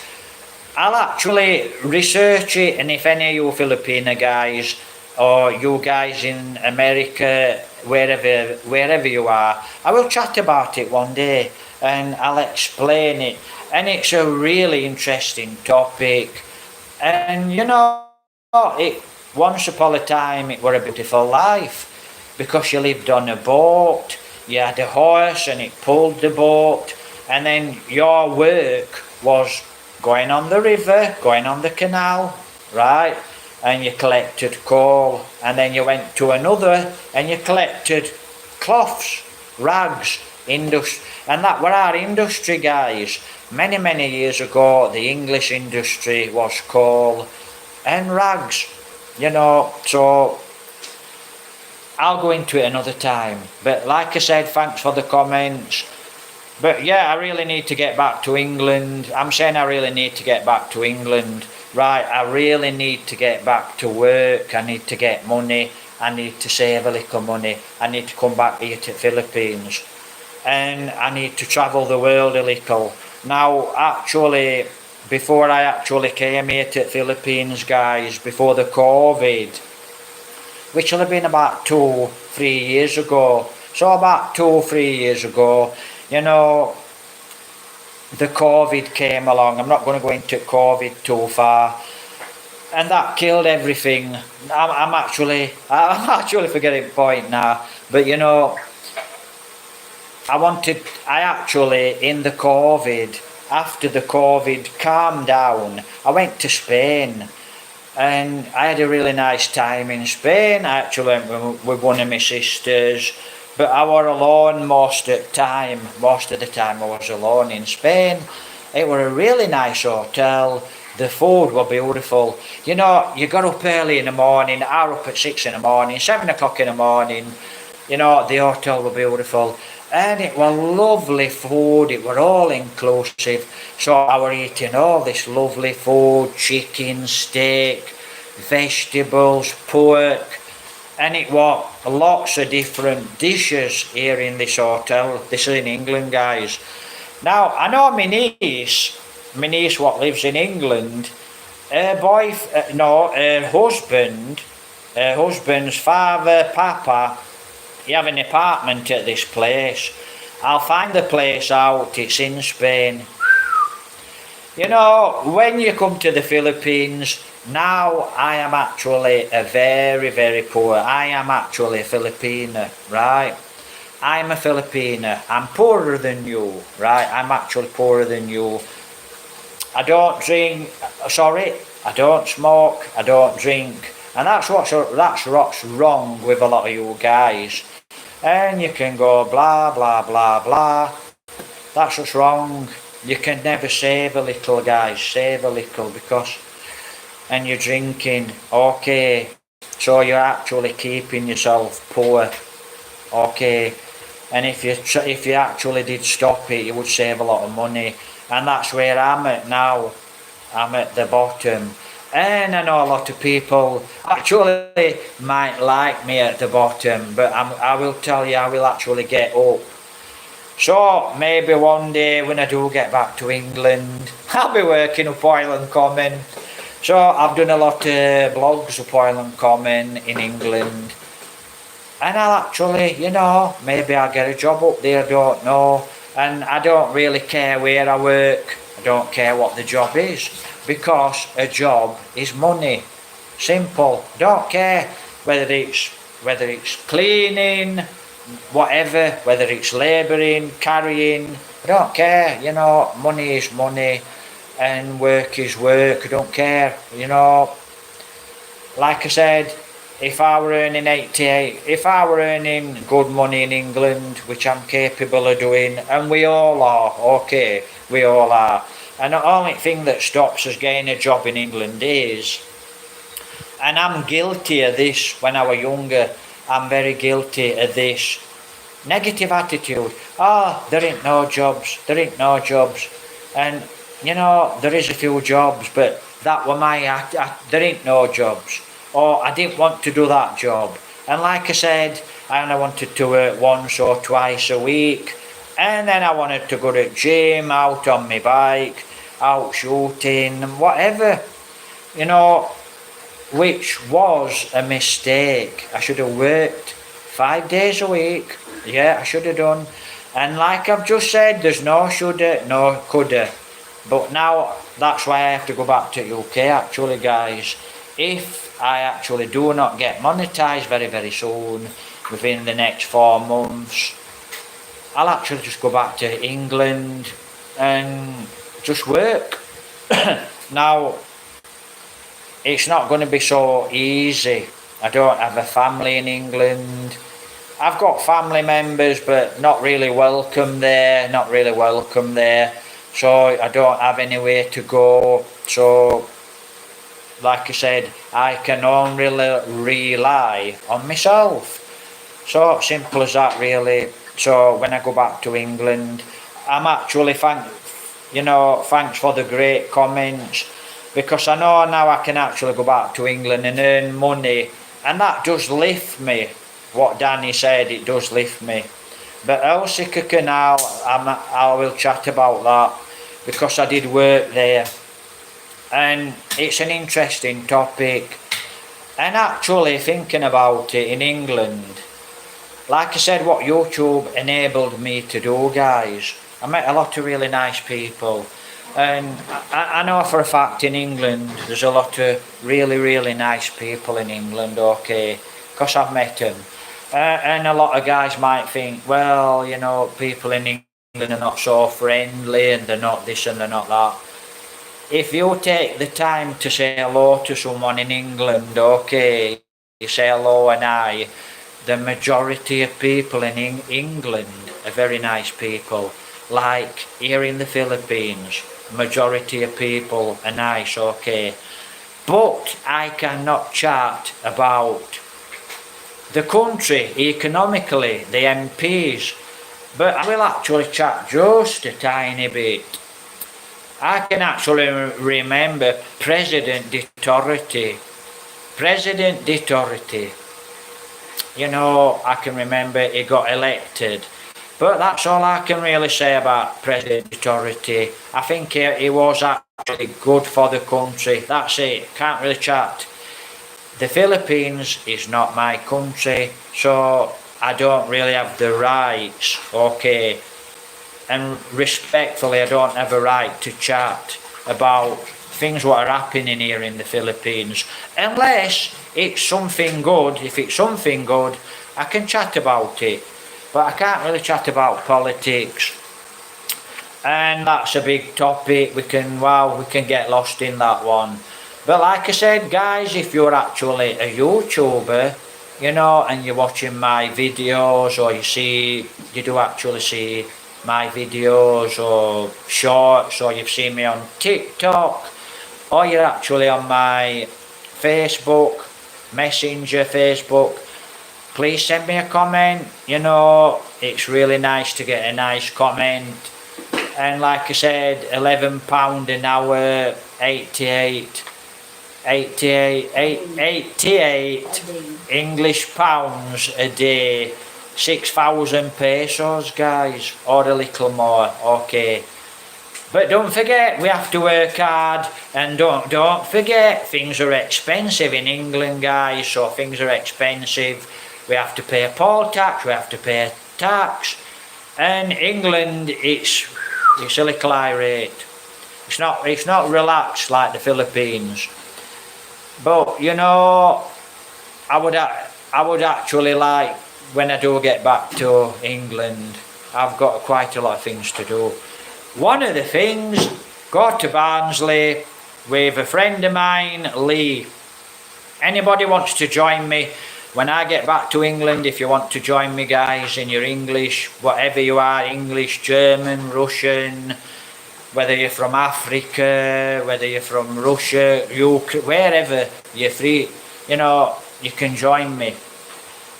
I'll actually research it, and if any of you Filipino guys, or you guys in America, wherever you are, I will chat about it one day, and I'll explain it. And it's a really interesting topic. And you know, once upon a time it were a beautiful life, because you lived on a boat, you had a horse and it pulled the boat, and then your work was going on the river, going on the canal, right? And you collected coal, and then you went to another and you collected cloths, rags, and that were our industry, guys. Many years ago, the English industry was coal and rags, you know. So I'll go into it another time. But like I said, thanks for the comments. But yeah, I really need to get back to England. I'm saying I really need to get back to England. Right, I really need to get back to work. I need to get money. I need to save a little money. I need to come back here to the Philippines. And I need to travel the world a little. Now, actually, before I actually came here to the Philippines, guys, before the COVID, which will have been about 2-3 years ago. So about 2-3 years ago, you know, the COVID came along. I'm not going to go into COVID too far. And that killed everything. I'm actually forgetting the point now. But you know, I actually, in the COVID, after the COVID calmed down, I went to Spain. And I had a really nice time in Spain. I actually went with one of my sisters. But I was alone most of the time. Most of the time I was alone in Spain. It was a really nice hotel. The food was beautiful. You know, you got up early in the morning. I was up at 6 in the morning, 7 o'clock in the morning. You know, the hotel was beautiful. And it was lovely food. It was all inclusive. So I was eating all this lovely food, chicken, steak, vegetables, pork. and it was lots of different dishes here in this hotel. This is in England, guys. Now, I know my niece what lives in England, her husband's father, papa, he have an apartment at this place. I'll find the place out, it's in Spain. You know, when you come to the Philippines, now I am actually a very, very poor. I am actually a Filipino, right? I'm a Filipino. I'm poorer than you, right? I'm actually poorer than you. I don't smoke, I don't drink. And that's what's wrong with a lot of you guys. And you can go blah, blah, blah, blah. That's what's wrong. You can never save a little, guys. Save a little because... And you're drinking. Okay. So you're actually keeping yourself poor. Okay. And if you actually did stop it, you would save a lot of money. And that's where I'm at now. I'm at the bottom. And I know a lot of people actually might like me at the bottom, but I will tell you, I will actually get up. So maybe one day when I do get back to England, I'll be working up Oil and Common. So I've done a lot of blogs up Oil and Common in England. And I'll actually, maybe I'll get a job up there, I don't know. And I don't really care where I work. I don't care what the job is. Because a job is money. Simple. Don't care whether it's cleaning, whatever, whether it's labouring, carrying. I don't care. Money is money and work is work. I don't care. Like I said, if I were earning good money in England, which I'm capable of doing, and we all are, okay, we all are. And the only thing that stops us getting a job in England is, and I'm guilty of this when I was younger, I'm very guilty of this negative attitude. There ain't no jobs. And, there is a few jobs, but that were there ain't no jobs. Or I didn't want to do that job. And like I said, I only wanted to work once or twice a week. And then I wanted to go to the gym, out on my bike, out shooting, whatever, which was a mistake. I should have worked 5 days a week. Yeah, I should have done. And like I've just said, there's no shoulda, no coulda. But now, that's why I have to go back to UK actually, guys. If I actually do not get monetised very, very soon, within the next 4 months, I'll actually just go back to England and just work. Now, it's not going to be so easy. I don't have a family in England. I've got family members, but not really welcome there. So I don't have anywhere to go. So, like I said, I can only rely on myself. So simple as that, really. So when I go back to England, I'm actually thanks for the great comments, because I know now I can actually go back to England and earn money, and that does lift me. What Danny said, it does lift me. But Elsica Canal, I will chat about that, because I did work there, and it's an interesting topic. And actually thinking about it in England, like I said, what YouTube enabled me to do, guys, I met a lot of really nice people. And I know for a fact in England, there's a lot of really, really nice people in England, okay, because I've met them. And a lot of guys might think, well, people in England are not so friendly, and they're not this and they're not that. If you take the time to say hello to someone in England, okay, you say hello and hi, the majority of people in England are very nice people. Like here in the Philippines, majority of people are nice, okay. But I cannot chat about the country economically, the MPs, but I will actually chat just a tiny bit. I can actually remember President Duterte. you know, I can remember he got elected. But that's all I can really say about President Duterte. I think he was actually good for the country. That's it. Can't really chat. The Philippines is not my country, so I don't really have the rights, okay? And respectfully, I don't have a right to chat about things what are happening here in the Philippines. Unless it's something good. If it's something good, I can chat about it. But I can't really chat about politics. And that's a big topic. We can get lost in that one. But like I said, guys, if you're actually a YouTuber, you know, and you're watching my videos, or you do actually see my videos or shorts, or you've seen me on TikTok, or you're actually on my Facebook, Messenger Facebook, please send me a comment. You know, it's really nice to get a nice comment. And like I said, £11 an hour, 88 English pounds a day, 6,000 pesos, guys, or a little more, okay. But don't forget, we have to work hard, and don't forget, things are expensive in England, guys, so things are expensive. We have to pay a poll tax, we have to pay a tax, and England, it's a little high rate. It's not relaxed like the Philippines. But you know, I would actually like, when I do get back to England, I've got quite a lot of things to do. One of the things, go to Barnsley with a friend of mine, Lee. Anybody wants to join me when I get back to England? If you want to join me, guys, in your English, whatever you are, English, German, Russian, whether you're from Africa, whether you're from Russia, UK, wherever you're free, you know, you can join me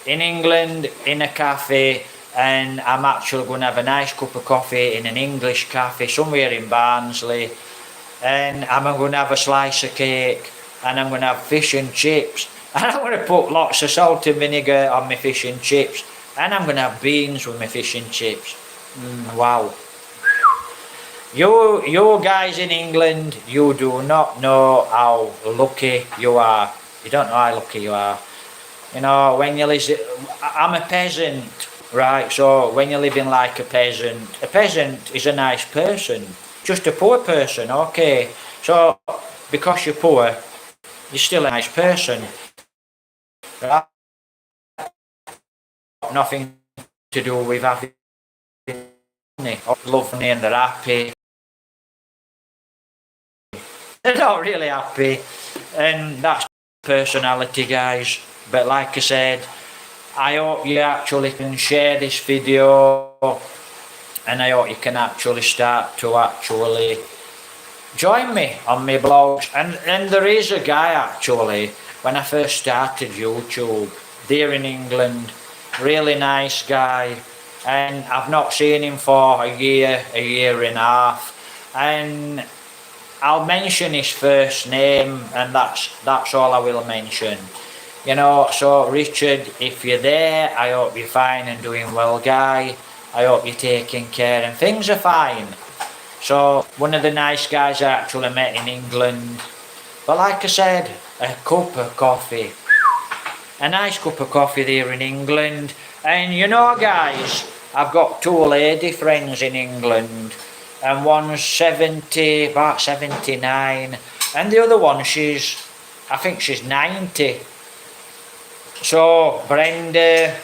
in England in a cafe, and I'm actually going to have a nice cup of coffee in an English cafe somewhere in Barnsley, and I'm going to have a slice of cake, and I'm going to have fish and chips, and I'm going to put lots of salt and vinegar on my fish and chips, and I'm going to have beans with my fish and chips. Wow. You guys in England, you do not know how lucky you are. You don't know how lucky you are. You know, when you live, I'm a peasant, right? So when you're living like a peasant is a nice person. Just a poor person, okay? So because you're poor, you're still a nice person, right? Nothing to do with having money or love money, and they're happy. They're not really happy, and that's personality, guys. But like I said, I hope you actually can share this video, and I hope you can actually start to actually join me on my blogs. And there is a guy actually, when I first started YouTube there in England, really nice guy, and I've not seen him for a year and a half, and I'll mention his first name, and that's all I will mention. You know, so Richard, if you're there, I hope you're fine and doing well, guy. I hope you're taking care and things are fine. So, one of the nice guys I actually met in England. But like I said, a cup of coffee. A nice cup of coffee there in England. And you know, guys, I've got two lady friends in England. And one's 70, about 79. And the other one, I think she's 90. So, Brenda,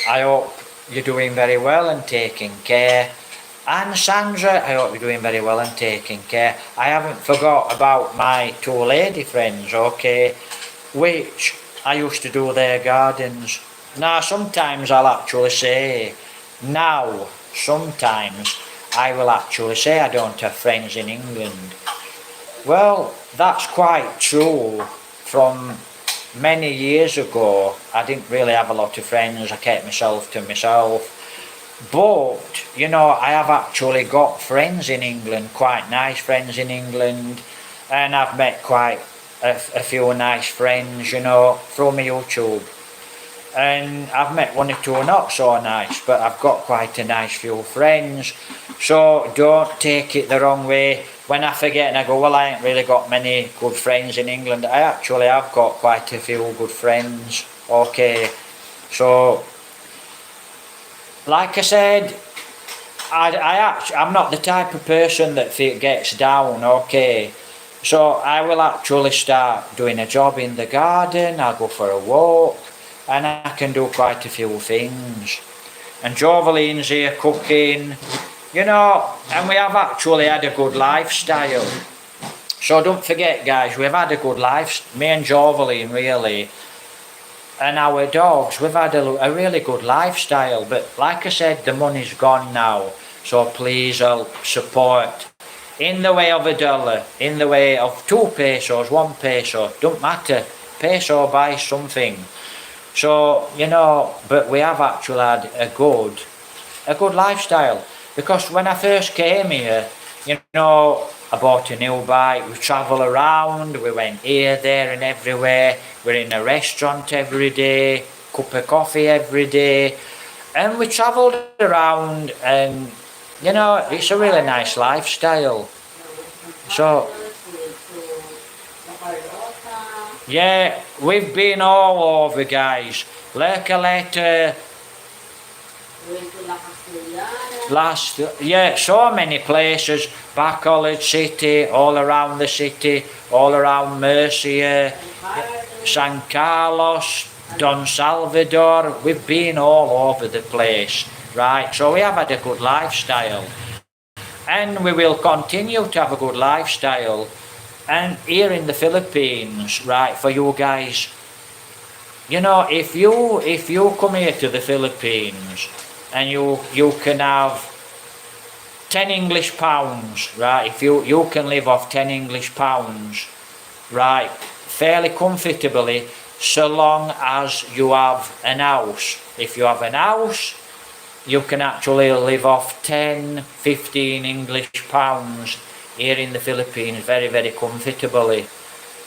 I hope you're doing very well and taking care. And Sandra, I hope you're doing very well and taking care. I haven't forgot about my two lady friends, okay, which I used to do their gardens. Now, sometimes I'll actually say, sometimes I will actually say I don't have friends in England. Well, that's quite true. From many years ago, I didn't really have a lot of friends. I kept myself to myself. But, you know, I have actually got friends in England, quite nice friends in England. And I've met quite a few nice friends, you know, from YouTube. and I've met one or two not so nice, but I've got quite a nice few friends. So don't take it the wrong way. When I forget and I go, well, I ain't really got many good friends in England. I actually have got quite a few good friends. Okay, so like I said, I'm not the type of person that gets down. Okay, so I will actually start doing a job in the garden. I'll go for a walk, and I can do quite a few things. And Joveline's here cooking, you know, and we have actually had a good lifestyle. So don't forget, guys, we've had a good life. Me and Joveline, really, and our dogs, we've had a really good lifestyle. But like I said, the money's gone now. So please help support in the way of $1, in the way of 2 pesos, 1 peso, don't matter. Peso buys something. So, you know, but we have actually had a good lifestyle. Because when I first came here, you know, I bought a new bike, we travel around, we went here, there and everywhere. We're in a restaurant every day, cup of coffee every day. And we travelled around, and, you know, it's a really nice lifestyle. So, yeah, we've been all over, guys. La Caleta, so many places. Bacolod City, all around the city, all around Murcia, San Carlos, Don Salvador. We've been all over the place, right? So we have had a good lifestyle, and we will continue to have a good lifestyle. And here in the Philippines, right, for you guys, you know, if you come here to the Philippines and you can have 10 English pounds, right, if you can live off 10 English pounds, right, fairly comfortably, so long as you have an house. If you have an house, you can actually live off 10, 15 English pounds here in the Philippines very, very comfortably,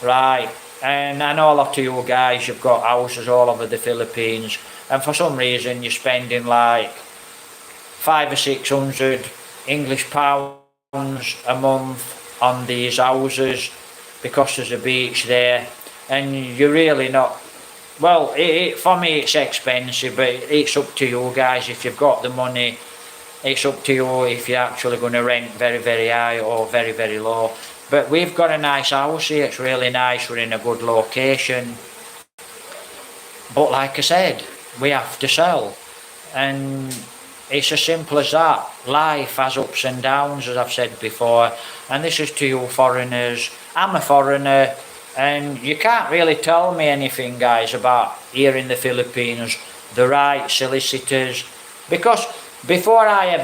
right? And I know a lot of you guys, you've got houses all over the Philippines, and for some reason you're spending like 500 or 600 English pounds a month on these houses because there's a beach there, and you're really not, well, for me it's expensive, but it's up to you guys. If you've got the money, it's up to you if you're actually going to rent very, very high or very, very low. But we've got a nice house here, it's really nice, we're in a good location. But like I said, we have to sell. And it's as simple as that. Life has ups and downs, as I've said before. And this is to you foreigners. I'm a foreigner, and you can't really tell me anything, guys, about here in the Philippines, the right solicitors. Because before I ever